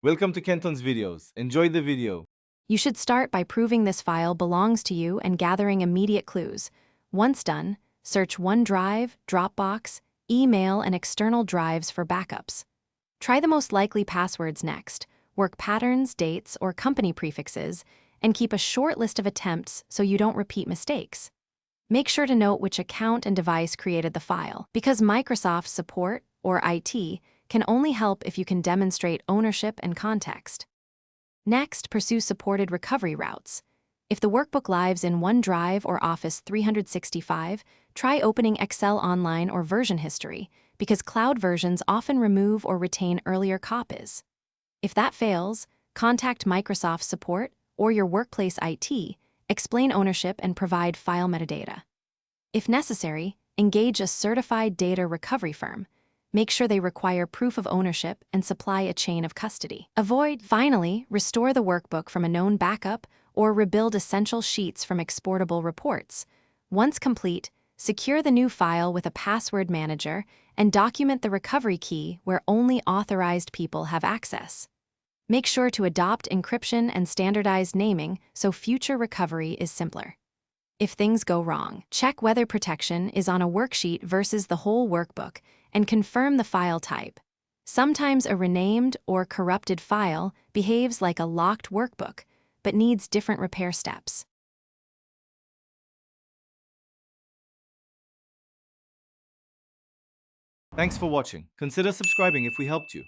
Welcome to Kenton's videos. Enjoy the video. You should start by proving this file belongs to you and gathering immediate clues. Once done, search OneDrive, Dropbox, email, and external drives for backups. Try the most likely passwords next, work patterns, dates, or company prefixes, and keep a short list of attempts so you don't repeat mistakes. Make sure to note which account and device created the file, because Microsoft support, or IT, can only help if you can demonstrate ownership and context. Next, pursue supported recovery routes. If the workbook lives in OneDrive or Office 365, try opening Excel Online or version history, because cloud versions often remove or retain earlier copies. If that fails, contact Microsoft support or your workplace IT, explain ownership, and provide file metadata. If necessary, engage a certified data recovery firm. Make sure they require proof of ownership and supply a chain of custody. Finally, restore the workbook from a known backup or rebuild essential sheets from exportable reports. Once complete, secure the new file with a password manager and document the recovery key where only authorized people have access. Make sure to adopt encryption and standardized naming so future recovery is simpler. If things go wrong, check whether protection is on a worksheet versus the whole workbook and confirm the file type. Sometimes a renamed or corrupted file behaves like a locked workbook, but needs different repair steps. Thanks for watching. Consider subscribing if we helped you.